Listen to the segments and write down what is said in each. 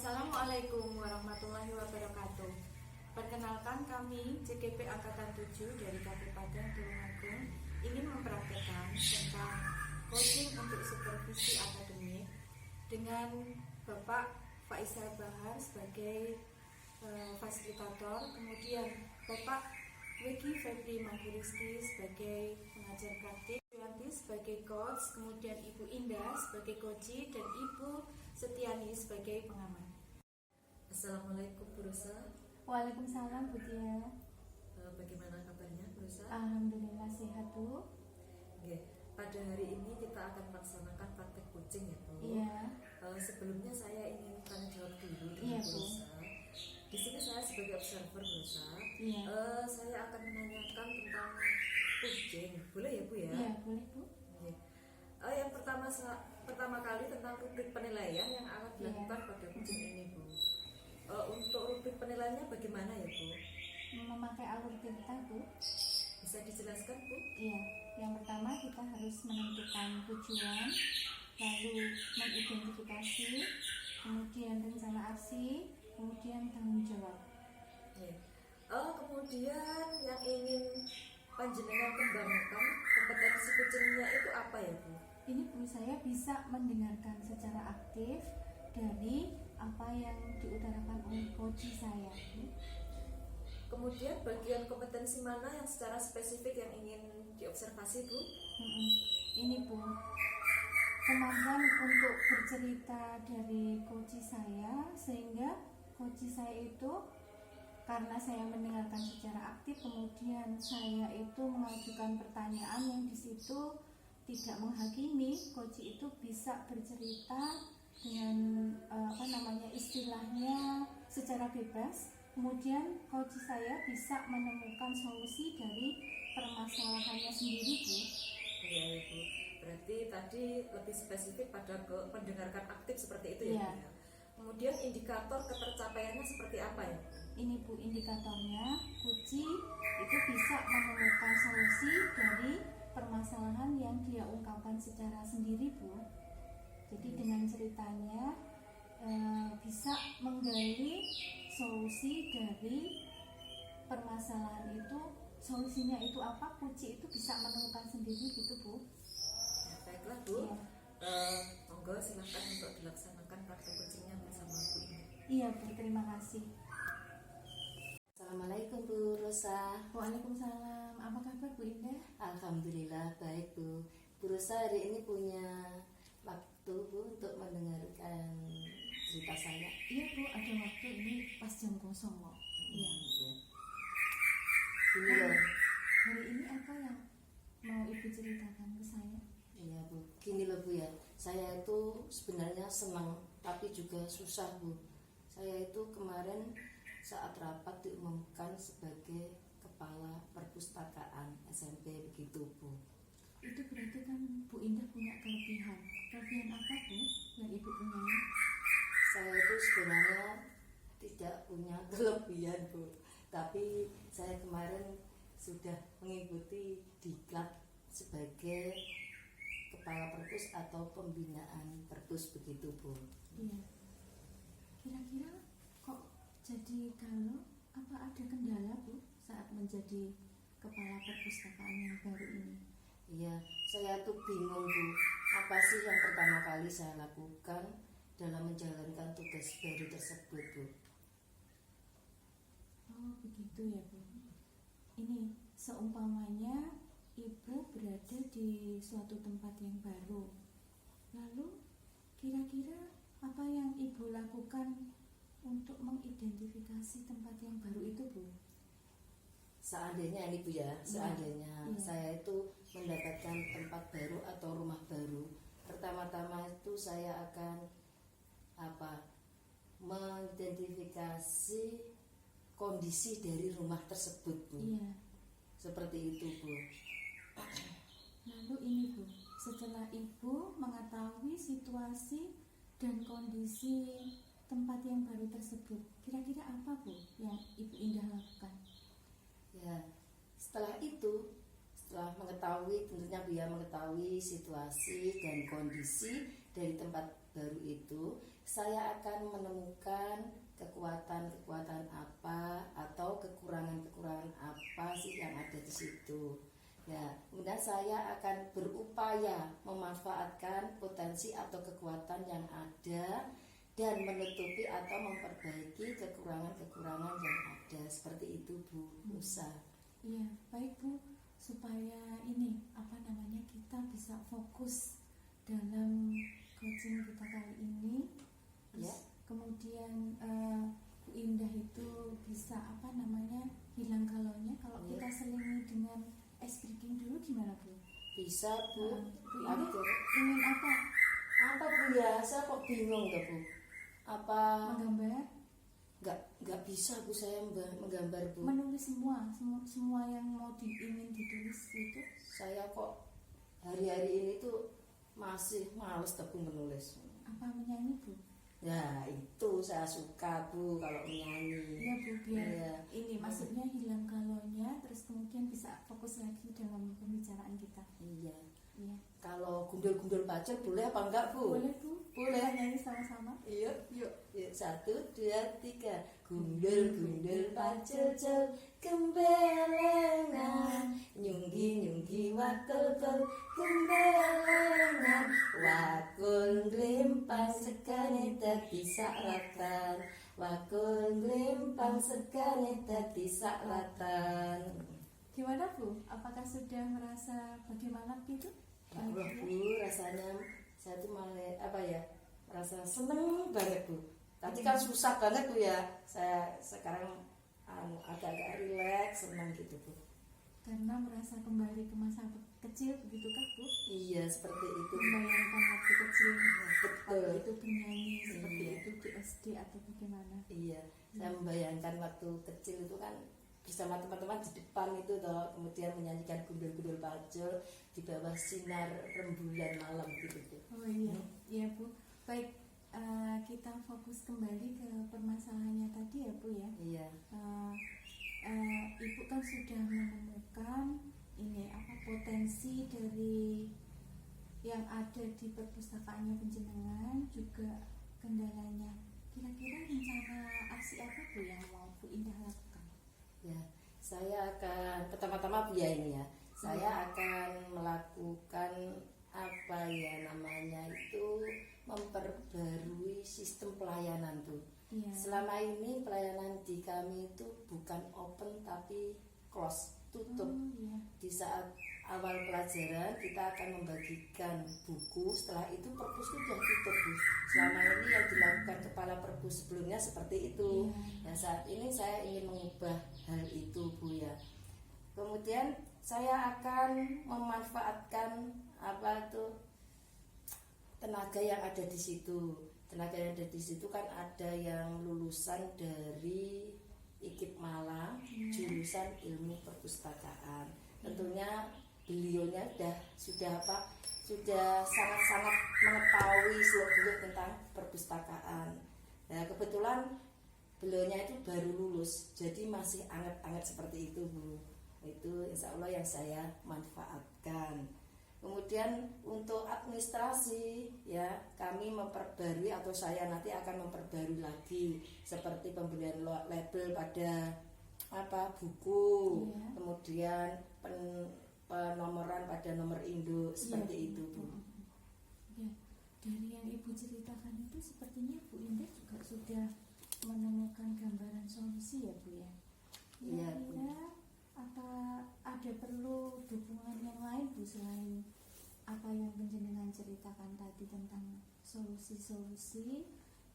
Assalamualaikum warahmatullahi wabarakatuh. Perkenalkan, kami CKP Angkatan 7 dari Kabupaten Tulungagung ingin mempraktekkan tentang coaching untuk supervisi akademik dengan Bapak Faisal Bahar sebagai fasilitator, kemudian Bapak Wegi Febri Mangguriski sebagai pengajar praktik, Yanti sebagai coach, kemudian Ibu Indah sebagai coach, dan Ibu Setiani sebagai pengamat. Assalamualaikum Bu Rosa. Waalaikumsalam Bu Tia. Bagaimana kabarnya Bu Rosa? Alhamdulillah sehat Bu. Oke, pada hari ini kita akan melaksanakan praktek coaching ya Bu. Iya. Sebelumnya saya ingin tanya jawab dulu dengan Iya, Bu Bu. Rosa. Di sini saya sebagai observer Bu Rosa. Iya. Saya akan menanyakan tentang coaching. Boleh ya Bu ya? Iya boleh Bu. Oke. Yang pertama kali tentang rubrik penilaian yang akan dilakukan pada coaching ini Bu. Untuk rubrik penilaiannya bagaimana ya Bu? Memakai alur tinta Bu. Bisa dijelaskan Bu? Iya. Yang pertama kita harus menentukan tujuan, lalu mengidentifikasi, kemudian rencana aksi, kemudian tanggung jawab. Oke. Kemudian yang ingin panjenengan kembangkan kompetensi coachingnya itu apa ya Bu? Ini Bu, saya bisa mendengarkan secara aktif dari apa yang diutarakan oleh coach saya Bu. Kemudian bagian kompetensi mana yang secara spesifik yang ingin diobservasi Bu? Ini Bu, kemampuan untuk bercerita dari coach saya, sehingga coach saya itu karena saya mendengarkan secara aktif, kemudian saya itu mengajukan pertanyaan yang di situ tidak menghakimi, coach itu bisa bercerita dengan istilahnya secara bebas. Kemudian coach saya bisa menemukan solusi dari permasalahannya sendiri Bu. Iya ya Bu. Berarti tadi lebih spesifik pada mendengarkan aktif seperti itu ya. Iya. Bu? Kemudian indikator ketercapaiannya seperti apa ya? Ini Bu indikatornya, coach itu bisa menemukan solusi dari permasalahan yang dia ungkapkan secara sendiri Bu. Jadi dengan ceritanya bisa menggali solusi dari permasalahan itu. Solusinya itu apa, coach itu bisa menemukan sendiri gitu Bu. Ya, baiklah Bu. Iya. Monggo silahkan untuk dilaksanakan praktek coachingnya bersama Bu ini. Iya Bu, terima kasih. Assalamualaikum Bu Rosa. Waalaikumsalam. Apa kabar Bu Indah? Alhamdulillah baik Bu. Bu Rosa hari ini punya waktu Bu untuk mendengarkan cerita saya. Iya Bu, ada waktu, ini pas jam kosong kok. Iya. Gini loh. Hari ini apa yang mau Ibu ceritakan ke saya? Iya Bu. Gini loh Bu ya. Saya itu sebenarnya senang tapi juga susah Bu. Saya itu kemarin saat rapat diumumkan sebagai kepala perpustakaan SMP begitu Bu. Itu berarti kan Bu Indah punya kelebihan. Kelebihan apa Bu yang Ibu punya? Saya itu sebenarnya tidak punya kelebihan Bu, tapi saya kemarin sudah mengikuti diklat sebagai kepala perpus atau pembinaan perpus begitu Bu. Iya. Kira-kira kok jadi galau? Apa ada kendala Bu saat menjadi kepala perpustakaan yang baru ini? Iya, saya tuh bingung Bu, apa sih yang pertama kali saya lakukan dalam menjalankan tugas baru tersebut Bu. Oh begitu ya Bu. Ini seumpamanya Ibu berada di suatu tempat yang baru, lalu kira-kira apa yang Ibu lakukan untuk mengidentifikasi tempat yang baru itu Bu? Seandainya ini Bu ya, seandainya Iya. saya itu mendapatkan tempat baru atau rumah baru, pertama-tama itu saya akan mengidentifikasi kondisi dari rumah tersebut Bu. Iya. Seperti itu Bu. Lalu ini Bu, setelah Ibu mengetahui situasi dan kondisi tempat yang baru tersebut, kira-kira apa Bu yang Ibu Indah lakukan? Ya, setelah itu, setelah mengetahui, tentunya Bu ya, mengetahui situasi dan kondisi dari tempat baru itu, saya akan menemukan kekuatan-kekuatan apa atau kekurangan-kekurangan apa sih yang ada di situ. Ya, kemudian saya akan berupaya memanfaatkan potensi atau kekuatan yang ada dan menutupi atau memperbaiki kekurangan-kekurangan yang ada. Seperti itu, Bu Nusa. Iya, baik Bu, supaya ini kita bisa fokus dalam coaching kita kali ini. Ya. Kemudian Bu Indah itu bisa hilang galaunya kalau Ya. kita selingi dengan ice breaking dulu, gimana Bu? Bisa, Bu. Bu Indah Atur. ingin apa? Apa, Bu ya? Saya kok bingung tuh, Bu. Apa Menggambar, nggak bisa, Bu, saya menggambar, Bu. menulis semua yang mau ingin ditulis itu. Saya kok hari-hari ini tuh masih males tuh, Bu, menulis. Apa menyanyi Bu? Ya, itu saya suka, Bu, kalau menyanyi. Iya Bu, biar Iya. ini maksudnya hilang galaunya, terus kemudian bisa fokus lagi dalam pembicaraan kita. Iya. Iya. Kalau gundul-gundul pacul boleh apa enggak, Bu? Boleh Bu? Boleh. Kita nyanyi sama-sama. Iya, yuk. Yuk, 1, 2, 3. Gundul-gundul pacul-cul gembelengan, nyunggi-nyunggi wakul-kul gembelengan, wakul ngrimpang segane dadi sakratan, wakul ngrimpang segane dadi sakratan. Gimana Bu? Apakah sudah merasa bagaimana gitu? Ya Allah, Bu, rasanya saya tuh malah merasa seneng banget, Bu. Tadi kan susah banget, Bu ya. Saya sekarang agak-agak rileks, senang gitu, Bu. Karena merasa kembali ke masa kecil, begitukah Bu? Iya, seperti itu. Membayangkan waktu kecil, Betul. waktu itu bernyanyi seperti Iya. itu di SD atau bagaimana? Iya, saya membayangkan waktu kecil itu kan bersama teman-teman di depan itu toh, kemudian menyanyikan gundul-gundul pacul di bawah sinar rembulan malam gitu, Bu. Oh iya, iya Bu. Baik, kita fokus kembali ke permasalahannya tadi ya Bu ya. Iya. Ibu kan sudah menemukan potensi dari yang ada di perpustakaannya penjenengan, juga kendalanya. Kira-kira rencana aksi apa Bu yang mau Bu Indah lakukan? Ya, saya akan pertama-tama Bu ya ini ya. Saya akan melakukan memperbarui sistem pelayanan tuh. Iya. Selama ini pelayanan di kami itu bukan open tapi close, tutup. Iya. Di saat awal pelajaran kita akan membagikan buku, setelah itu perpus itu sudah tutup, Bu. Selama ini yang dilakukan kepala perpus sebelumnya seperti itu. Iya. Nah, saat ini saya ingin mengubah hal itu, Bu ya. Kemudian saya akan memanfaatkan tenaga yang ada di situ. Tenaga yang ada di situ kan ada yang lulusan dari IKIP Malang, jurusan ilmu perpustakaan. Tentunya beliaunya sudah sangat-sangat mengetahui seluk-beluk tentang perpustakaan. Nah, kebetulan beliaunya itu baru lulus, jadi masih anget-anget seperti itu, Bu. Itu insya Allah yang saya manfaatkan. Kemudian untuk administrasi ya, kami memperbarui atau saya nanti akan memperbarui lagi seperti pembelian label pada buku, Iya. kemudian penomoran pada nomor induk seperti Iya. itu, Bu. Ya, dari yang Ibu ceritakan itu sepertinya Bu Indah juga sudah menemukan gambaran solusi ya Bu ya. Iya, Bu. Kira-kira apa ada perlu dukungan yang lain Bu selain apa yang penjenengan ceritakan tadi tentang solusi-solusi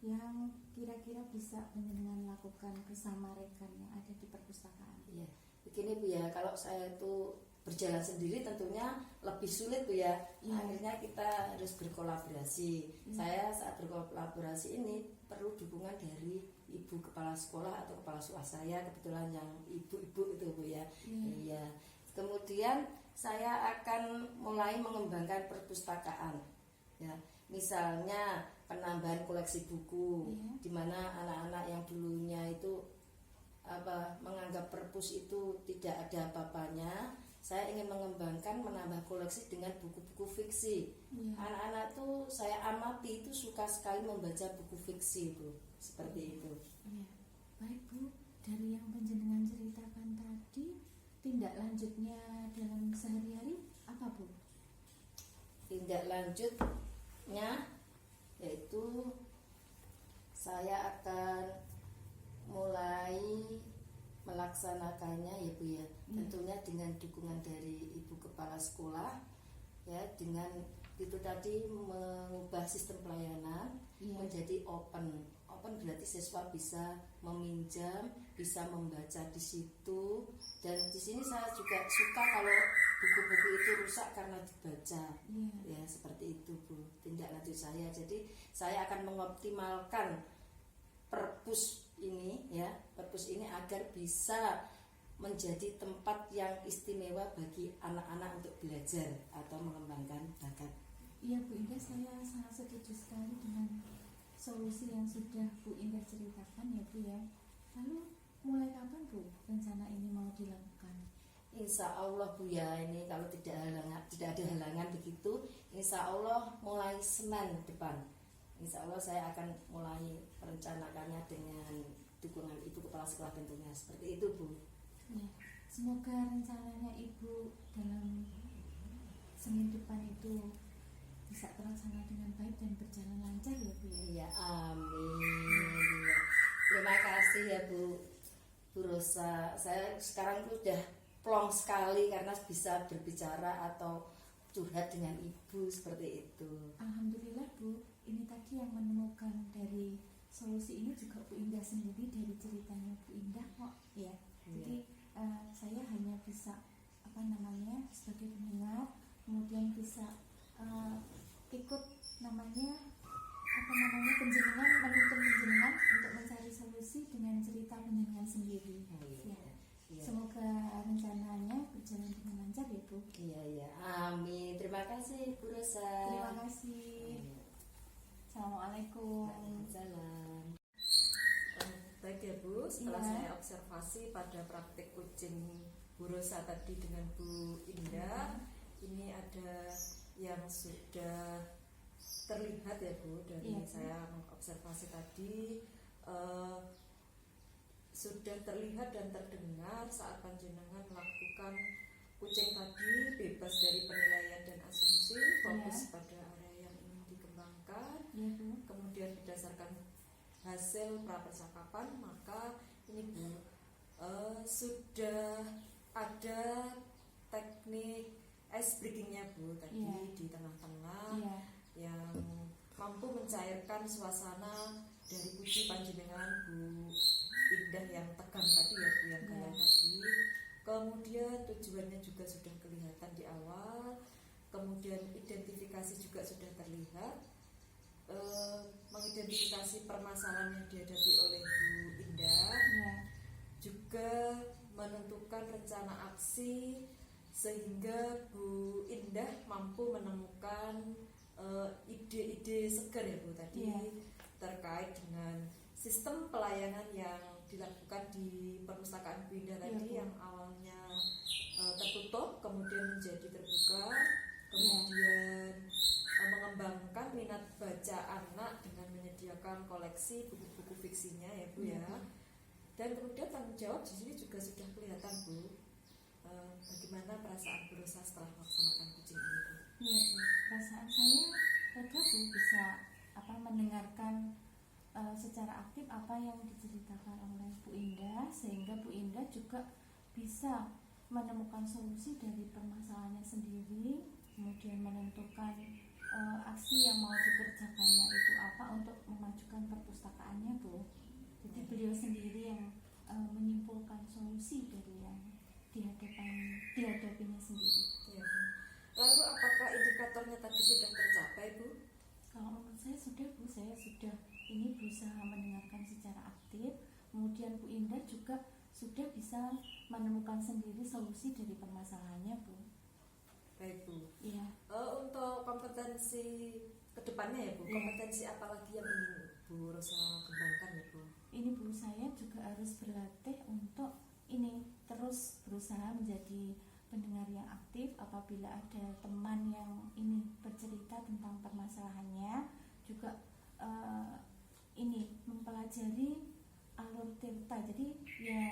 yang kira-kira bisa penjenengan lakukan bersama rekan yang ada di perpustakaan? Iya, begini Bu ya, kalau saya itu berjalan sendiri tentunya lebih sulit, Bu ya. Iya. Akhirnya kita harus berkolaborasi. Saya saat berkolaborasi ini perlu dukungan dari ibu kepala sekolah atau kepala sekolah saya, kebetulan yang ibu-ibu itu, Bu ya. Iya. Kemudian saya akan mulai mengembangkan perpustakaan. Ya, misalnya penambahan koleksi buku, Iya. di mana anak-anak yang dulunya itu menganggap perpus itu tidak ada apa-apanya, saya ingin mengembangkan, menambah koleksi dengan buku-buku fiksi. Iya. Anak-anak tuh saya amati itu suka sekali membaca buku fiksi, Bu. Seperti itu. Iya. Baik Bu, dari yang panjenengan ceritakan tadi, tindak lanjutnya dalam sehari-hari apa Bu? Tindak lanjutnya yaitu saya akan mulai melaksanakannya ya Bu ya. Tentunya dengan dukungan dari Ibu Kepala Sekolah ya, dengan itu tadi mengubah sistem pelayanan menjadi open. Open berarti siswa bisa meminjam, bisa membaca di situ, dan di sini saya juga suka kalau buku-buku itu rusak karena dibaca. Ya seperti itu Bu tindak lanjut saya. Jadi saya akan mengoptimalkan perpus ini ya, perpus ini agar bisa menjadi tempat yang istimewa bagi anak-anak untuk belajar atau mengembangkan bakat. Iya Bu Indah, saya sangat setuju sekali dengan solusi yang sudah Bu Indah ceritakan ya Bu ya. Lalu mulai kapan Bu rencana ini mau dilakukan? Insya Allah Bu ya, ini kalau tidak ada halangan begitu, Insya Allah mulai Senin depan. Insya Allah saya akan mulai merencanakannya dengan dukungan Ibu Kepala Sekolah tentunya. Seperti itu Bu. Ya, semoga rencananya Ibu dalam Senin depan itu bisa terlaksana dengan baik dan berjalan lancar ya Bu ya. Iya, amin. Ya. Terima kasih ya Bu Rosa. Saya sekarang sudah plong sekali karena bisa berbicara atau curhat dengan Ibu seperti itu. Alhamdulillah Bu, ini tadi yang menemukan dari solusi ini juga Bu Indah sendiri dari ceritanya Bu Indah kok ya. Jadi saya hanya bisa sebagai pendengar, kemudian bisa ikut penjenengan, menuntun penjenengan untuk mencari solusi dengan cerita penjenengan sendiri. Ya. Semoga rencananya berjalan dengan lancar ya Bu. Iya, amin. Terima kasih Bu Rosa. Terima kasih. Assalamualaikum. Waalaikumsalam. Baik ya Bu, setelah Iya. saya observasi pada praktik kucing Bu Rosa tadi dengan Bu Indah, ini ada yang sudah terlihat ya Bu dari Iya. saya mengobservasi tadi, sudah terlihat dan terdengar saat panjenengan melakukan kucing tadi bebas dari penilaian dan asumsi, fokus pada area yang ingin dikembangkan. Ya Bu. Kemudian berdasarkan hasil prapercakapan, maka ini Bu sudah ada teknik ice breakingnya Bu tadi di tengah-tengah yang mampu mencairkan suasana dari puji panjenengan Bu Indah yang tegang tadi ya Bu, yang kalian tadi. Kemudian tujuannya juga sudah kelihatan di awal, kemudian identifikasi juga sudah terlihat, mengidentifikasi permasalahan yang dihadapi oleh Bu Indah, juga menentukan rencana aksi sehingga Bu Indah mampu menemukan ide-ide segar ya Bu tadi terkait dengan sistem pelayanan yang dilakukan di perpustakaan Bu Indah tadi, yang awalnya tertutup kemudian menjadi terbuka, kemudian mengembangkan minat baca anak dengan menyediakan koleksi buku-buku fiksinya ya Bu ya. Dan kemudian tanggung jawab di sini juga sudah kelihatan Bu. Bagaimana perasaan Bu Rosa setelah melaksanakan kucing ini Bu? Iya Bu, perasaan saya lega Bu bisa mendengarkan secara aktif apa yang diceritakan oleh Bu Indah, sehingga Bu Indah juga bisa menemukan solusi dari permasalahannya sendiri, kemudian menentukan aksi yang mau dikerjakannya itu apa untuk memajukan perpustakaannya Bu. Jadi beliau sendiri yang menyimpulkan solusi dari yang dihadapinya sendiri. Ya, Bu. Lalu apakah indikatornya tadi sudah tercapai Bu? Kalau menurut saya sudah Bu, saya sudah ini berusaha mendengarkan secara aktif, kemudian Bu Indah juga sudah bisa menemukan sendiri solusi dari permasalahannya Bu. Baik Bu. Iya. Untuk kompetensi kedepannya ya Bu, kompetensi apa lagi yang ingin Bu Rosa kembangkan ya Bu? Ini Bu, saya juga harus berlatih untuk ini terus berusaha menjadi pendengar yang aktif. Apabila ada teman yang ini bercerita tentang permasalahannya, juga ini mempelajari alur tirta. Jadi ya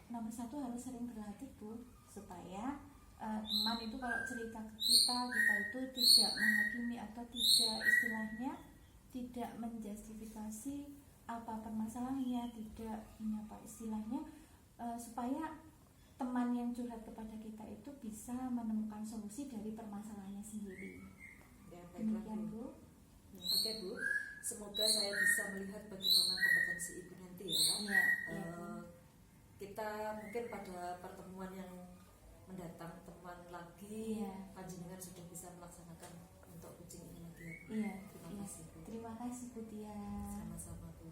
nomor satu harus sering berlatih Bu, supaya teman itu kalau cerita ke kita itu tidak menghakimi atau tidak, istilahnya tidak menjustifikasi apa permasalahannya, tidak ini apa istilahnya, supaya teman yang curhat kepada kita itu bisa menemukan solusi dari permasalahannya sendiri. Ya, baiklah Demikian Bu. Bu. Oke Bu, semoga saya bisa melihat bagaimana kompetensi Ibu nanti ya. Iya, iya Bu. Kita mungkin pada pertemuan yang mendatang teman lagi, Iya. panjenengan sudah bisa melaksanakan untuk kucing ini lagi ya Bu. Iya, Terima iya. kasih Bu. Terima kasih Bu Tia. Sama-sama Bu.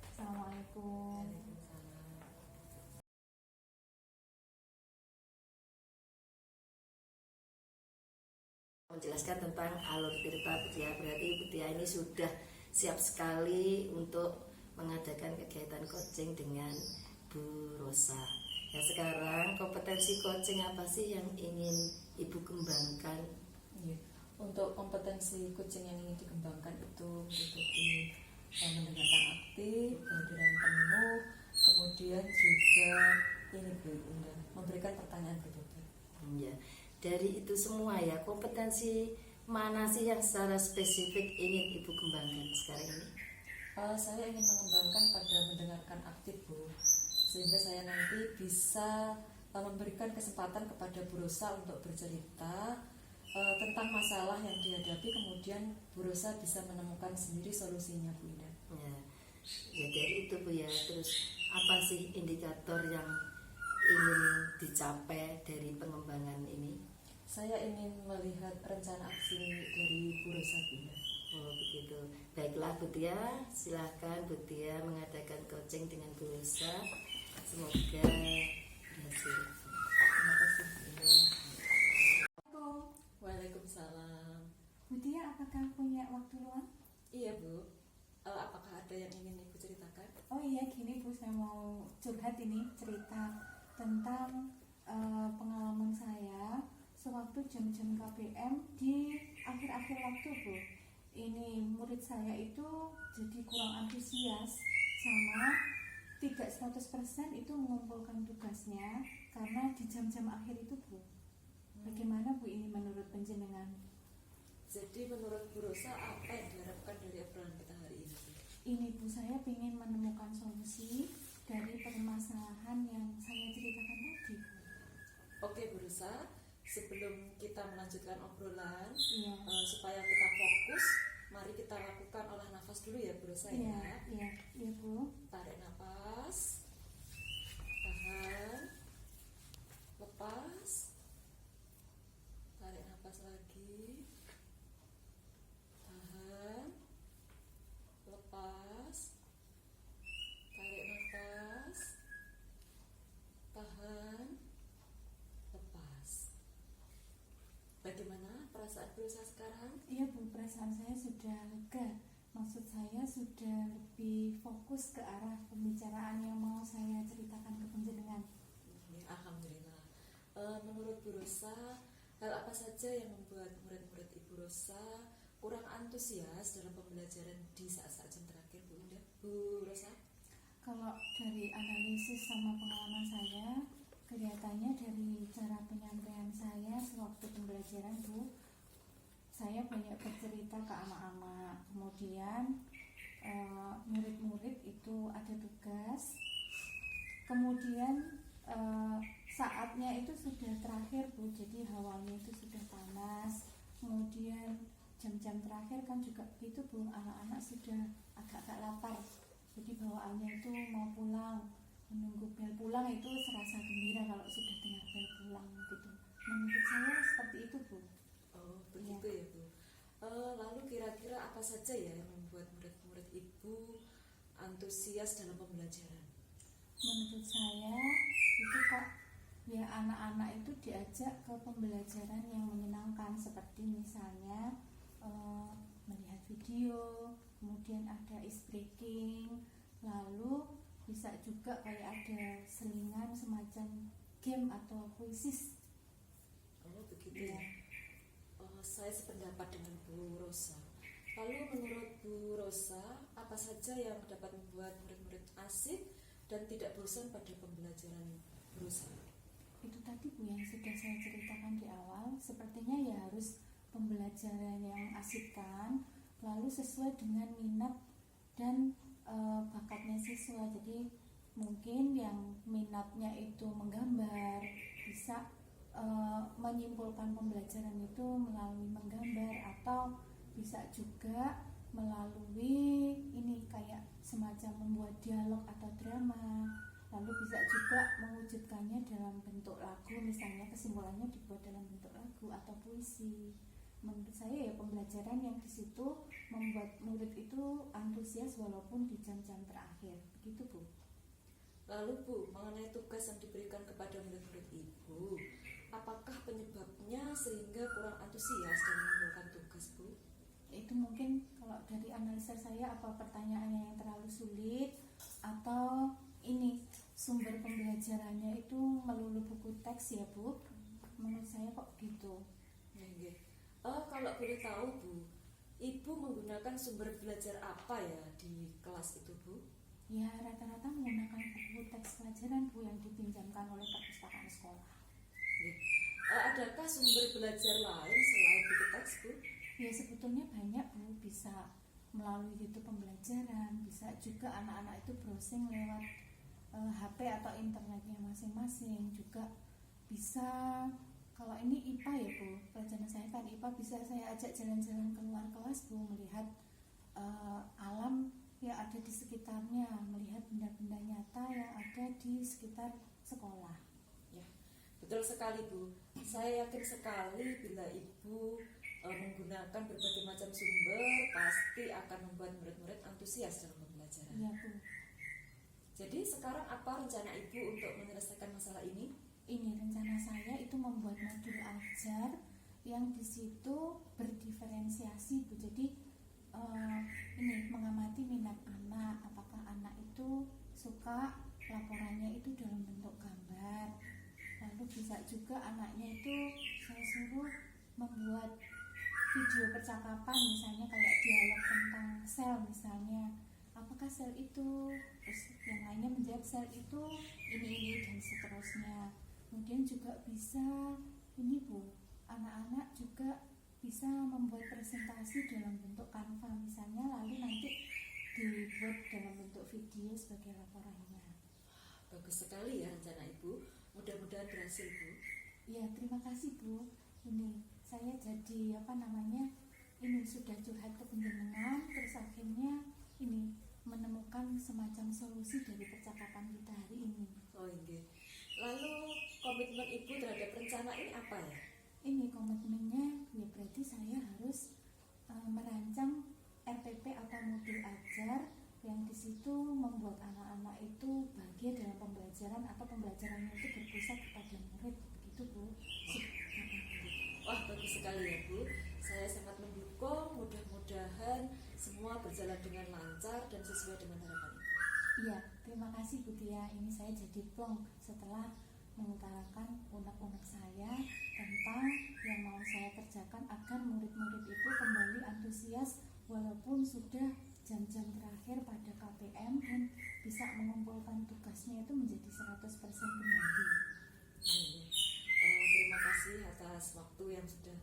Assalamualaikum. Waalaikumsalam. Menjelaskan tentang alur tirta Bu Tia, berarti Bu Tia ini sudah siap sekali untuk mengadakan kegiatan coaching dengan Bu Rosa. Ya, sekarang kompetensi coaching apa sih yang ingin Ibu kembangkan? Iya. Untuk kompetensi coaching yang ingin dikembangkan itu meliputi mendengarkan aktif, kehadiran penuh, kemudian juga ini Bu Indah, memberikan pertanyaan berbobot. Ya, dari itu semua ya, kompetensi mana sih yang secara spesifik ingin Ibu kembangkan sekarang ini? Saya ingin mengembangkan pada mendengarkan aktif Bu, sehingga saya nanti bisa memberikan kesempatan kepada Bu Rosa untuk bercerita tentang masalah yang dihadapi, kemudian Bu Rosa bisa menemukan sendiri solusinya Bu Indah. Ya dari itu Bu ya. Terus apa sih indikator yang ingin dicapai dari pengembangan ini? Saya ingin melihat rencana aksi dari Bu Rosa Bu Indah. Oh begitu. Baiklah Bu Tia, silahkan Bu Tia mengadakan coaching dengan Bu Rosa. Semoga berhasil. Terima kasih Bu Indah. Assalamualaikum. Waalaikumsalam. Bu Tia, apakah punya waktu luang? Iya Bu, apakah ada yang ingin Ibu ceritakan? Oh iya, gini Bu, saya mau curhat ini, cerita tentang pengalaman saya sewaktu jam-jam KPM di akhir-akhir waktu Bu. Ini murid saya itu jadi kurang antusias sama tidak 100% itu mengumpulkan tugasnya karena di jam-jam akhir itu Bu. Bagaimana Bu ini menurut penjenengan? Jadi menurut Bu Rosa apa yang diharapkan dari obrolan kita hari ini? Ini Bu, saya ingin menemukan solusi dari permasalahan yang saya ceritakan tadi. Oke Bu Rosa, sebelum kita melanjutkan obrolan, Iya. supaya kita fokus, mari kita lakukan olah nafas dulu ya Bu Rosa Iya, ya. iya, iya Bu. Tarik nafas, tahan, lepas, tarik nafas lagi, tahan, lepas, tarik nafas, tahan, lepas. Bagaimana perasaan Bu Rosa sekarang? Iya Bu, perasaan saya sudah lega. Maksud saya sudah lebih fokus ke arah pembicaraan yang mau saya ceritakan ke penjenengan. Ya, alhamdulillah. Menurut Bu Rosa, hal apa saja yang membuat murid-murid Ibu Rosa kurang antusias dalam pembelajaran di saat-saat jam terakhir Bu Indah? Bu Rosa? Kalau dari analisis sama pengalaman saya, kelihatannya dari cara penyampaian saya sewaktu pembelajaran Bu, saya banyak bercerita ke anak-anak. Kemudian murid-murid itu ada tugas. Kemudian saatnya itu sudah terakhir Bu, jadi hawanya itu sudah panas. Kemudian jam-jam terakhir kan juga itu Bu, anak-anak sudah agak-agak lapar. Jadi bawaannya itu mau pulang, menunggu bel pulang itu serasa gembira kalau sudah dengar bel pulang gitu. Menurut saya seperti itu Bu. Oh, begitu ya Bu. Lalu kira-kira apa saja ya yang membuat murid-murid Ibu antusias dalam pembelajaran? Menurut saya itu Kak, ya anak-anak itu diajak ke pembelajaran yang menyenangkan, seperti misalnya melihat video, kemudian ada ice breaking, lalu bisa juga kayak ada selingan semacam game atau quizzes gitu ya. Saya sependapat dengan Bu Rosa. Lalu menurut Bu Rosa, apa saja yang dapat membuat murid-murid asik dan tidak bosan pada pembelajaran Bu Rosa? Itu tadi Bu yang sudah saya ceritakan di awal, sepertinya ya harus pembelajaran yang asik kan, lalu sesuai dengan minat dan bakatnya siswa. Jadi mungkin yang minatnya itu menggambar bisa menyimpulkan pembelajaran itu melalui menggambar, atau bisa juga melalui ini kayak semacam membuat dialog atau drama, lalu bisa juga mewujudkannya dalam bentuk lagu, misalnya kesimpulannya dibuat dalam bentuk lagu atau puisi. Menurut saya ya pembelajaran yang di situ membuat murid itu antusias walaupun di jam-jam terakhir, begitu Bu. Lalu Bu, mengenai tugas yang diberikan kepada murid-murid Ibu, apakah penyebabnya sehingga kurang antusias dalam mengerjakan tugas Bu? Itu mungkin kalau dari analisa saya, apa pertanyaannya yang terlalu sulit, atau ini sumber pembelajarannya itu melulu buku teks ya Bu. Menurut saya kok gitu. Kalau boleh tahu Bu, Ibu menggunakan sumber belajar apa ya di kelas itu Bu? Ya rata-rata menggunakan buku teks pelajaran Bu yang dipinjamkan oleh perpustakaan sekolah. Adakah sumber belajar lain selain buku teks Bu? Ya sebetulnya banyak Bu, bisa melalui YouTube pembelajaran, bisa juga anak-anak itu browsing lewat HP atau internetnya masing-masing, juga bisa. Kalau ini IPA ya Bu, pelajaran saya kan IPA, bisa saya ajak jalan-jalan keluar kelas Bu, melihat alam yang ada di sekitarnya, melihat benda-benda nyata yang ada di sekitar sekolah. Ya, betul sekali Bu. Saya yakin sekali bila Ibu menggunakan berbagai macam sumber, pasti akan membuat murid-murid antusias dalam pembelajaran. Iya Bu. Jadi sekarang apa rencana Ibu untuk menyelesaikan masalah ini? Ini rencana saya itu membuat modul ajar yang di situ berdiferensiasi Bu. Jadi ini mengamati minat anak, apakah anak itu suka laporannya itu dalam bentuk gambar. Lalu bisa juga anaknya itu saya suruh membuat video percakapan, misalnya kayak dialog tentang sel misalnya. Apakah sel itu, terus yang lainnya menjawab sel itu ini dan seterusnya. Kemudian juga bisa ini Bu, anak-anak juga bisa membuat presentasi dalam bentuk Canva misalnya, lalu nanti dibuat dalam bentuk video sebagai laporannya. Bagus sekali ya rencana Ibu. Mudah-mudahan berhasil Bu. Ya terima kasih Bu. Ini saya jadi ini sudah curhat ke penjenengan, terus akhirnya ini menemukan semacam solusi dari percakapan kita hari ini. Oh iya. Lalu komitmen Ibu terhadap rencana ini apa ya? Ini komitmennya ya berarti saya harus merancang RPP atau modul ajar yang di situ membuat anak-anak itu bahagia dalam pembelajaran, atau pembelajarannya itu berpusat kepada murid, begitu Bu. Wah bagus sekali ya Bu. Saya sangat mendukung, mudah-mudahan semua berjalan dengan lancar dan sesuai dengan harapan Ibu. Iya, terima kasih Bu Tia. Ini saya jadi plong setelah mengutarakan unek-unek saya tentang yang mau saya kerjakan agar murid-murid itu kembali antusias walaupun sudah jam-jam terakhir pada KPM, dan bisa mengumpulkan tugasnya itu menjadi 100% kembali. Terima kasih atas waktu yang sudah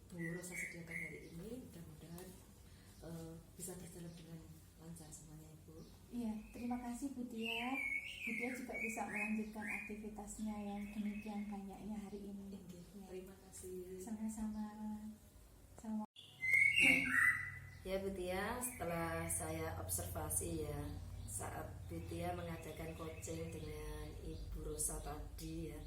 Bu Rosa sediakan hari ini. Mudah-mudahan bisa berjalan dengan lancar semuanya Ibu. Iya, terima kasih Bu Tia. Bu Tia juga bisa melanjutkan aktivitasnya yang demikian banyaknya hari ini. Ya. Terima kasih. Sama-sama. Ya Bu Tia, setelah saya observasi ya saat Bu Tia mengadakan coaching dengan Ibu Rosa tadi ya,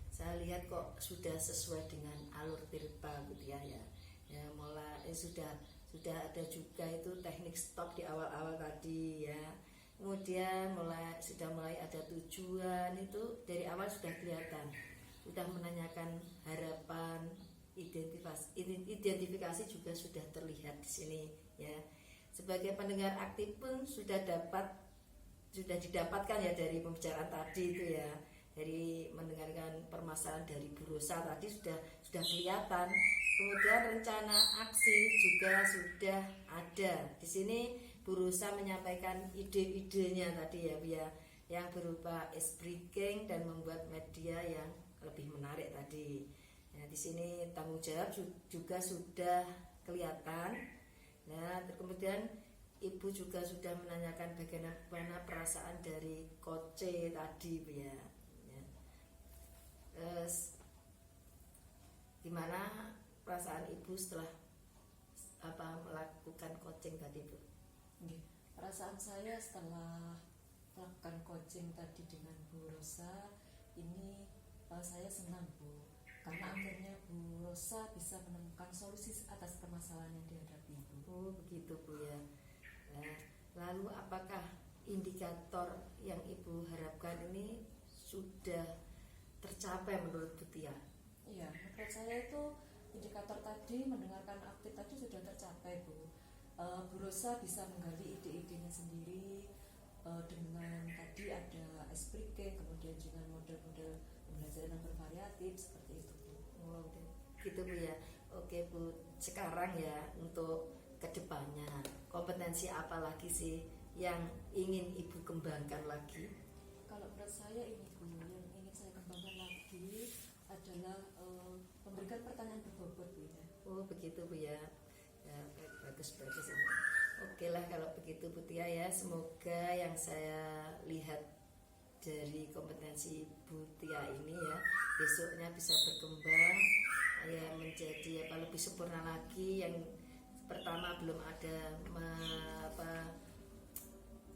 saya lihat kok sudah sesuai dengan alur Tirta Bu Tia ya. Ya mulai sudah ada juga itu teknik stop di awal-awal tadi ya. Kemudian sudah mulai ada tujuan, itu dari awal sudah kelihatan. Sudah menanyakan harapan, identifikasi juga sudah terlihat di sini ya. Sebagai pendengar aktif pun sudah didapatkan ya dari pembicaraan tadi itu ya. dari mendengarkan permasalahan dari Bu Rosa tadi sudah kelihatan. Kemudian rencana aksi juga sudah ada. Di sini Bu Rosa menyampaikan ide-idenya tadi ya Bu ya, yang berupa ice breaking dan membuat media yang lebih menarik tadi. Nah, di sini tanggung jawab juga sudah kelihatan. Nah, kemudian Ibu juga sudah menanyakan bagaimana perasaan dari Koce tadi Bu ya. Gimana perasaan Ibu setelah melakukan coaching tadi Bu? Nggih, perasaan saya setelah melakukan coaching tadi dengan Bu Rosa ini saya senang Bu, karena akhirnya Bu Rosa bisa menemukan solusi atas permasalahan yang dihadapi Bu. Oh begitu Bu ya. Nah, lalu apakah indikator yang Ibu harapkan ini sudah tercapai menurut Bu Tia? Iya, menurut saya itu indikator tadi mendengarkan aktif tadi sudah tercapai Bu. Bu Rosa bisa menggali ide-idenya sendiri dengan tadi ada ice breaking, kemudian juga model-model pembelajaran yang bervariatif seperti itu Bu. Oh gitu Bu ya. Oke Bu, sekarang ya untuk kedepannya kompetensi apa lagi sih yang ingin Ibu kembangkan lagi? Kalau menurut saya ini Bu, yang ingin saya kembangkan lagi adalah memberikan pertanyaan berbobot Bu ya. Oh begitu Bu ya. Ya bagus ini. Oke lah kalau begitu Bu Tia ya. Semoga yang saya lihat dari kompetensi Bu Tia ini ya besoknya bisa berkembang ya menjadi lebih sempurna lagi. Yang pertama belum ada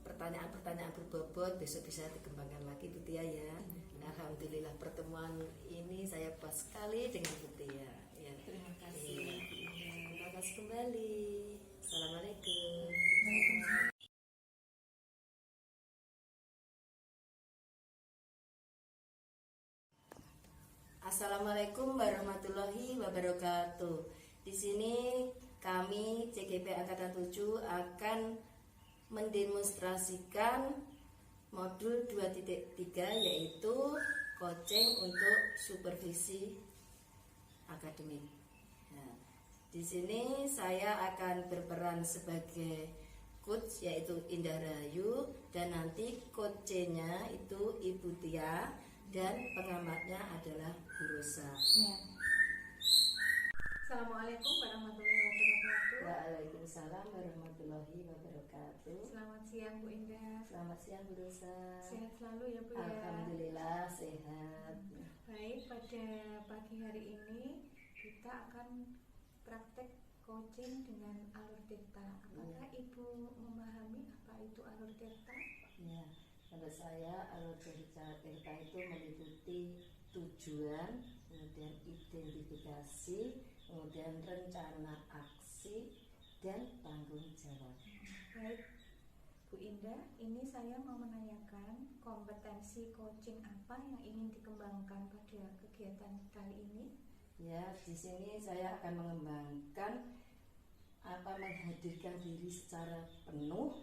pertanyaan-pertanyaan berbobot, besok bisa dikembangkan lagi Bu Tia ya. Alhamdulillah pertemuan ini saya puas sekali dengan Bu Tia ya. Terima kasih. Iya. Terima kasih kembali. Assalamualaikum. Assalamualaikum warahmatullahi wabarakatuh. Di sini kami CGP Angkatan 7 akan mendemonstrasikan modul 2.3 yaitu coaching untuk supervisi akademik. Nah, di sini saya akan berperan sebagai coach yaitu Indah Rahayu dan nanti coachnya itu Ibu Tia dan pengamatnya adalah Bu Rosa. Ya. Assalamualaikum warahmatullahi wabarakatuh. Waalaikumsalam warahmatullahi wabarakatuh. Selamat siang Bu Indah. Selamat siang Bu Rosa. Sehat selalu ya Bu ya. Alhamdulillah sehat. Baik, pada pagi hari ini kita akan praktek coaching dengan alur theta. Apakah Ibu memahami apa itu alur theta? Ya, menurut saya alur theta itu meliputi tujuan, kemudian identifikasi, kemudian rencana aksi dan tanggung jawab. Baik, Bu Indah, ini saya mau menanyakan kompetensi coaching apa yang ingin dikembangkan pada kegiatan kali ini? Ya, di sini saya akan mengembangkan menghadirkan diri secara penuh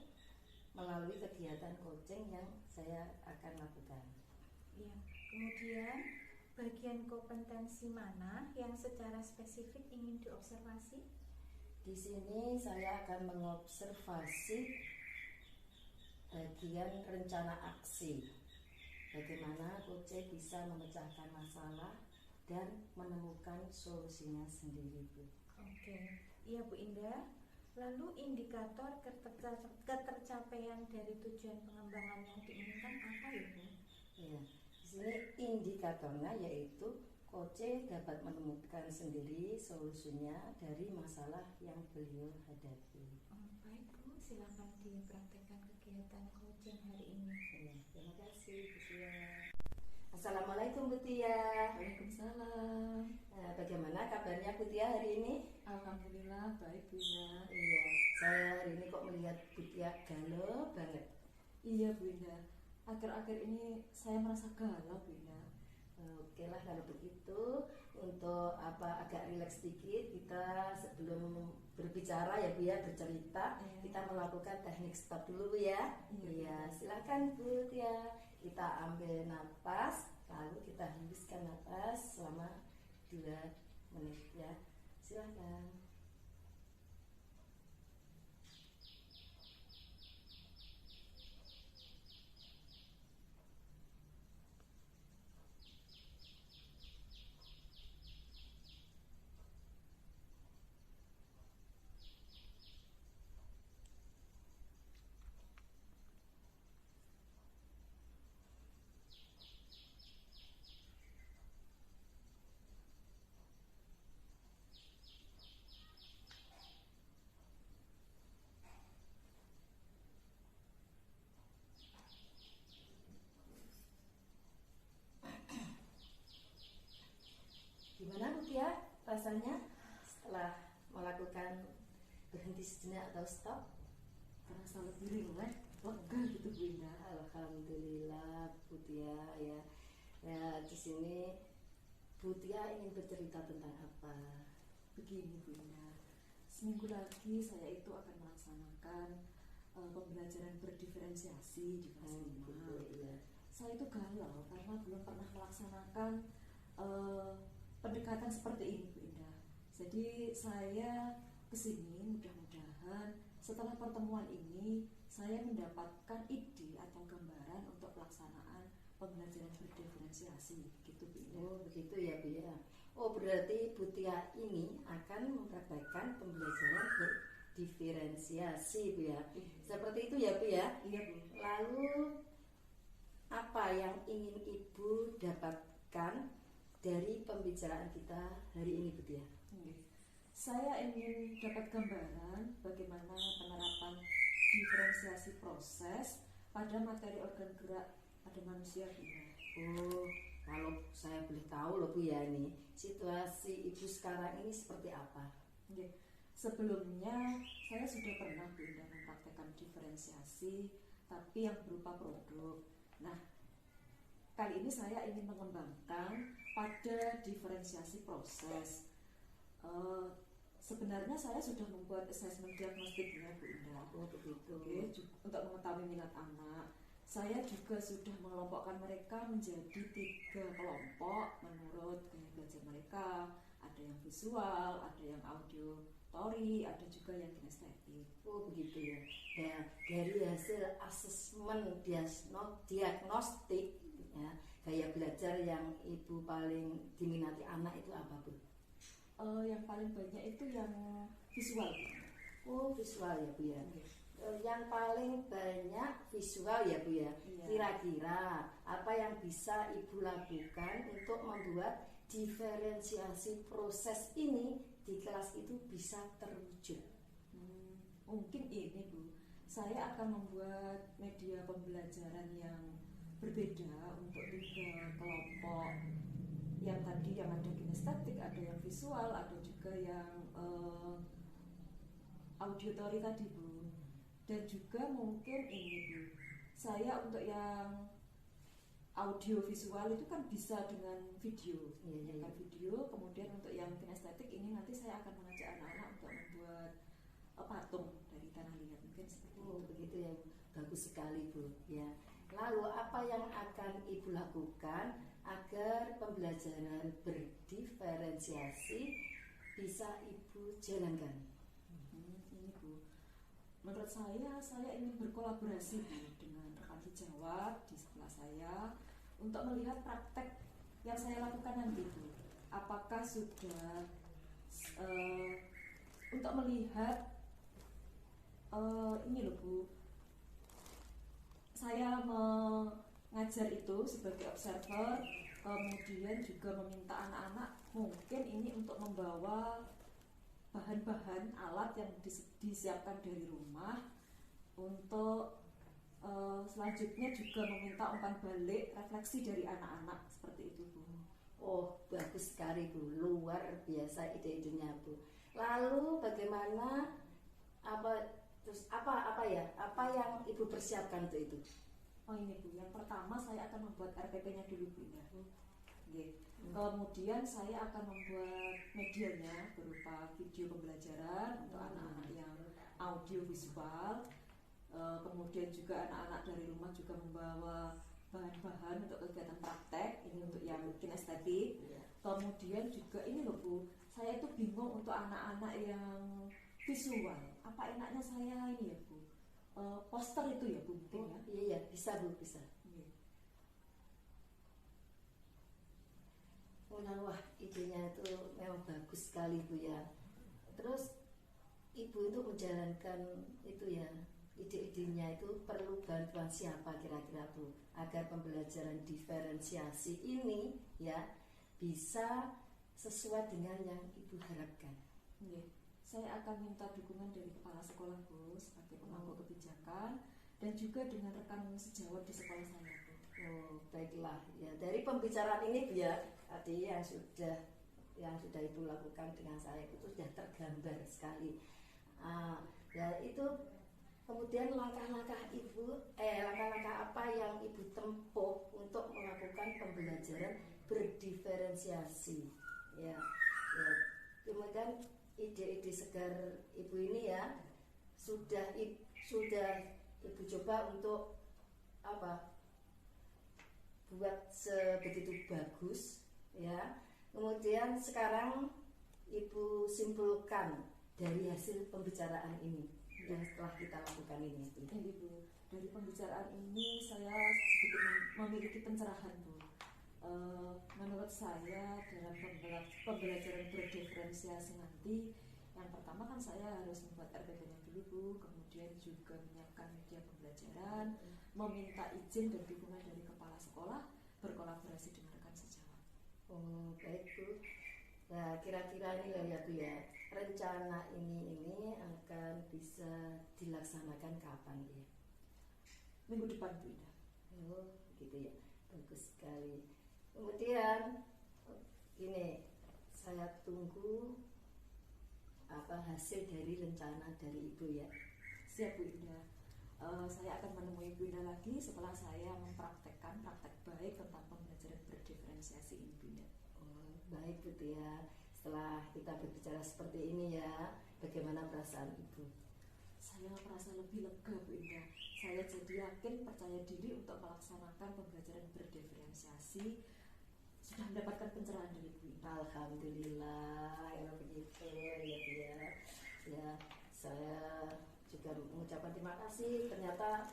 melalui kegiatan coaching yang saya akan lakukan. Ya, kemudian bagian kompetensi mana yang secara spesifik ingin diobservasi? Di sini saya akan mengobservasi bagian rencana aksi. Bagaimana coach bisa memecahkan masalah dan menemukan solusinya sendiri, Bu. Oke, iya Bu Indah. Lalu indikator ketercapaian dari tujuan pengembangan yang diinginkan apa ya Bu? Ya, di sini indikatornya yaitu coach dapat menemukan sendiri solusinya dari masalah yang beliau hadapi. Baik Bu, silakan dipraktekkan kegiatan coaching hari ini. Ya, terima kasih Bu Tia. Assalamualaikum Bu Tia. Waalaikumsalam. Bagaimana kabarnya Bu Tia hari ini? Alhamdulillah baik Bu Indah. Iya, saya hari ini kok melihat Bu Tia galau banget. Iya Bu Indah, akhir-akhir ini saya merasa galau Bu Indah. Oke lah kalau begitu, untuk agak rileks sedikit kita sebelum berbicara ya Bu ya, bercerita, Iya. kita melakukan teknik stop dulu Bu ya. Iya. Iya, silakan Bu Tia. Kita ambil napas Lalu kita hembuskan napas selama 2 menit ya. Silakan. Gimana Bu Tia rasanya setelah melakukan berhenti sejenak atau stop? Terasa lebih rileks, lega gitu Bu Indah. Alhamdulillah Bu Tia ya. Ya di sini Bu Tia ingin bercerita tentang apa? Begini Bu Indah, seminggu lagi saya itu akan melaksanakan pembelajaran berdiferensiasi di kelas 5. Gitu ya. Saya itu galau karena belum pernah melaksanakan pendekatan seperti ini Bu Indah. Jadi saya kesini mudah-mudahan setelah pertemuan ini saya mendapatkan ide atau gambaran untuk pelaksanaan pembelajaran berdiferensiasi gitu Bu Indah. Oh begitu ya Bu ya. Oh berarti Bu Tia ini akan mempraktekkan pembelajaran berdiferensiasi Bu ya. Seperti itu ya Bu ya. Iya Bu. Lalu apa yang ingin Ibu dapatkan dari pembicaraan kita hari ini Bu Tia? Saya ingin dapat gambaran bagaimana penerapan diferensiasi proses pada materi organ gerak pada manusia Bu Indah. Oh kalau saya boleh tahu loh Bu ya, nih situasi Ibu sekarang ini seperti apa? Oke. Sebelumnya saya sudah pernah Bu Indah mempraktekkan diferensiasi tapi yang berupa produk. Nah, kali ini saya ingin mengembangkan pada diferensiasi proses. Sebenarnya saya sudah membuat asesmen diagnostiknya Bu Indah. Oh begitu. Oke, untuk mengetahui minat anak. Saya juga sudah mengelompokkan mereka menjadi 3 kelompok menurut gaya belajar mereka. Ada yang visual, ada yang auditory, ada juga yang kinestetik. Oh begitu ya. Ya dari hasil asesmen diagnostik ya, gaya belajar yang Ibu paling diminati anak itu apa Bu? Yang paling banyak itu yang visual. Oh visual ya Bu ya. Oke. Yang paling banyak visual ya Bu ya. Iya. Kira-kira apa yang bisa Ibu lakukan untuk membuat diferensiasi proses ini di kelas itu bisa terwujud? Mungkin ini Bu, saya akan membuat media pembelajaran yang berbeda untuk 3 kelompok. Yang tadi yang ada kinestetik, ada yang visual, ada juga yang auditory tadi Bu. Dan juga mungkin ini Bu, saya untuk yang audio visual itu kan bisa dengan video, Iya. kan video. Kemudian untuk yang kinestetik ini nanti saya akan mengajak anak-anak untuk membuat patung dari tanah liat, mungkin seperti Oh itu. begitu ya, bagus sekali Bu ya. Lalu apa yang akan Ibu lakukan agar pembelajaran berdiferensiasi bisa Ibu jalankan? Ini Bu, menurut saya ingin berkolaborasi Bu dengan rekan sejawat di sebelah saya untuk melihat praktek yang saya lakukan nanti Bu. Apakah sudah untuk melihat ini loh Bu, saya mengajar itu sebagai observer, kemudian juga meminta anak-anak mungkin ini untuk membawa bahan-bahan alat yang disiapkan dari rumah, untuk selanjutnya juga meminta umpan balik refleksi dari anak-anak seperti itu Bu. Oh bagus sekali Bu, luar biasa ide-idenya Bu. Lalu bagaimana apa yang Ibu persiapkan untuk itu? Oh ini Bu, yang pertama saya akan membuat RPP-nya dulu Bu Indah. Kemudian saya akan membuat medianya berupa video pembelajaran untuk anak-anak yang audio visual. Kemudian juga anak-anak dari rumah juga membawa bahan-bahan untuk kegiatan praktek, ini untuk yang kinestetik. Iya. Kemudian juga ini loh Bu, saya itu bingung untuk anak-anak yang visual. Apa enaknya saya ini ya Bu? Poster itu ya Bu mungkin ya? Iya, bisa Bu, bisa. Iya. Wah, idenya itu memang bagus sekali Bu ya. Terus Ibu itu menjalankan itu ya, ide-idenya itu perlu bantuan siapa kira-kira Bu, agar pembelajaran diferensiasi ini ya bisa sesuai dengan yang Ibu harapkan. Iya. Saya akan minta dukungan dari kepala sekolah Bu sebagai pemangku kebijakan dan juga dengan rekan sejawat di sekolah saya Bu. Oh, baiklah ya, dari pembicaraan ini Bu ya, tadi yang sudah Ibu lakukan dengan saya itu sudah tergambar sekali. Ya itu kemudian langkah-langkah apa yang Ibu tempuh untuk melakukan pembelajaran berdiferensiasi ya. Kemudian ide-ide segar Ibu ini ya sudah Ibu coba untuk buat sebegitu bagus ya. Kemudian sekarang Ibu simpulkan dari hasil pembicaraan ini yang telah kita lakukan ini. Ibu, dari pembicaraan ini saya sedikit memiliki pencerahan Bu. Menurut saya dalam pembelajaran berdiferensiasi nanti, yang pertama kan saya harus membuat RPP-nya dulu Bu, kemudian juga menyiapkan media pembelajaran, meminta izin dan dukungan dari kepala sekolah, berkolaborasi dengan rekan sejawat. Oh, baik Bu. Nah, kira-kira ini ya Bu ya, rencana ini akan bisa dilaksanakan kapan ya? Minggu depan Bu Ida. Oh, gitu ya, bagus sekali. Kemudian ini saya tunggu hasil dari rencana dari Ibu ya. Siap Bu Ida. Saya akan menemui Bu Ida lagi setelah saya mempraktekkan praktek baik tentang pembelajaran berdiferensiasi ini Bu Ida. Oh, baik Bu ya. Setelah kita berbicara seperti ini ya, bagaimana perasaan Ibu? Saya merasa lebih lega Bu Indah. Saya jadi yakin, percaya diri untuk melaksanakan pembelajaran berdiferensiasi. Sudah mendapatkan pencerahan dari Bu Indah. Alhamdulillah ya begitu ya Bu ya. Ya, saya juga mengucapkan terima kasih. Ternyata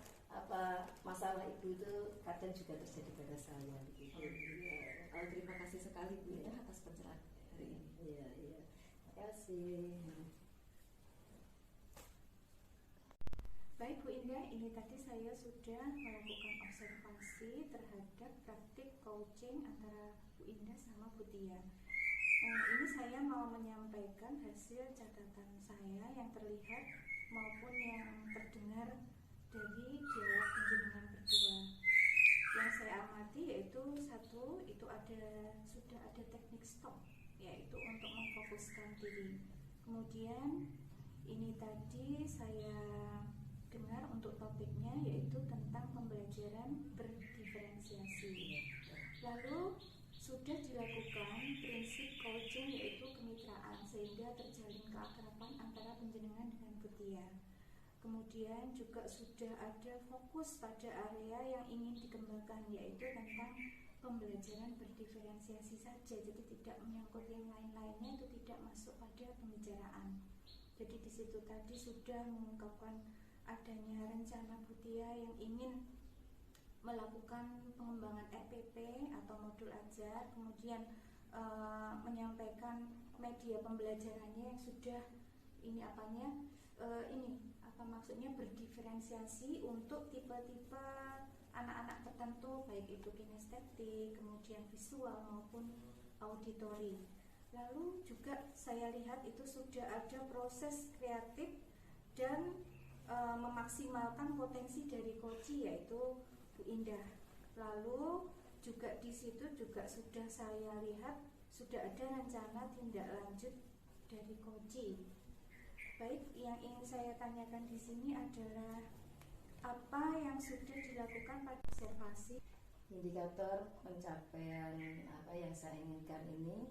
masalah Ibu itu kadang juga terjadi pada saya begitu. Terima kasih sekali Bu Indah atas pencerahan hari ini. Iya. Terima kasih. Baik Bu Indah, ini tadi saya sudah melakukan observasi terhadap praktik coaching antara Bu Indah sama Bu Tia. Ini saya mau menyampaikan hasil catatan saya yang terlihat maupun yang terdengar dari dialog penjenengan berdua. Yang saya amati yaitu satu, itu sudah ada teknik stop, yaitu untuk memfokuskan diri. Kemudian ini tadi saya dengar untuk topiknya yaitu tentang pembelajaran berdiferensiasi. Lalu sudah dilakukan prinsip coaching yaitu kemitraan sehingga terjalin keakraban antara penjenengan dengan Bu Tia. Kemudian juga sudah ada fokus pada area yang ingin dikembangkan yaitu tentang pembelajaran berdiferensiasi saja, jadi tidak menyangkut yang lain-lainnya, itu tidak masuk pada pembicaraan. Jadi di situ tadi sudah mengungkapkan adanya rencana Bu Tia yang ingin melakukan pengembangan RPP atau modul ajar, kemudian menyampaikan media pembelajarannya yang sudah maksudnya berdiferensiasi untuk tipe-tipe anak-anak tertentu, baik itu kinestetik, kemudian visual maupun auditori. Lalu juga saya lihat itu sudah ada proses kreatif dan memaksimalkan potensi dari coach yaitu Bu Indah. Lalu juga di situ juga sudah saya lihat sudah ada rencana tindak lanjut dari coach. Baik, yang ingin saya tanyakan di sini adalah apa yang sudah dilakukan pada observasi. Indikator pencapaian apa yang saya inginkan ini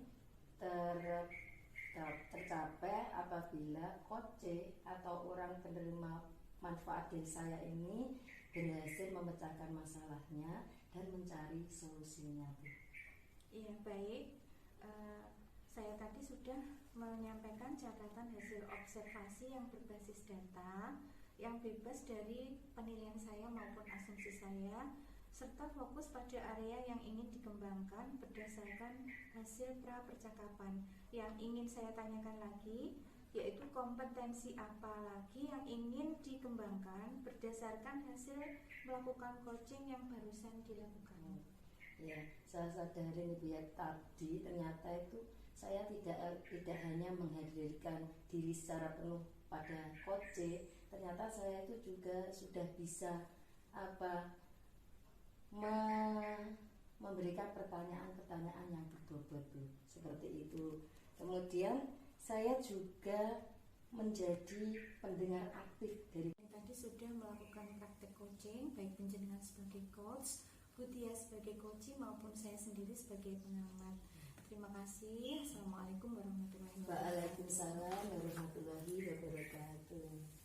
tercapai apabila coach atau orang penerima manfaat dari saya ini berhasil memecahkan masalahnya dan mencari solusinya, Bu. Iya, baik. Saya tadi sudah menyampaikan catatan hasil observasi yang berbasis data, yang bebas dari penilaian saya maupun asumsi saya, serta fokus pada area yang ingin dikembangkan berdasarkan hasil pra-percakapan. Yang ingin saya tanyakan lagi, yaitu kompetensi apa lagi yang ingin dikembangkan berdasarkan hasil melakukan coaching yang barusan dilakukan. Ya, saya sadari nih Bu ya, tadi ternyata itu saya tidak hanya menghadirkan diri secara penuh pada coaching, ternyata saya itu juga sudah bisa memberikan pertanyaan-pertanyaan yang berbobot, Bu, seperti itu. Kemudian saya juga menjadi pendengar aktif dari Tadi sudah melakukan praktek coaching, baik penjenengan sebagai coach, Butia sebagai coach maupun saya sendiri sebagai pengamat. Terima kasih. Assalamualaikum warahmatullahi wabarakatuh. Waalaikumsalam warahmatullahi wabarakatuh.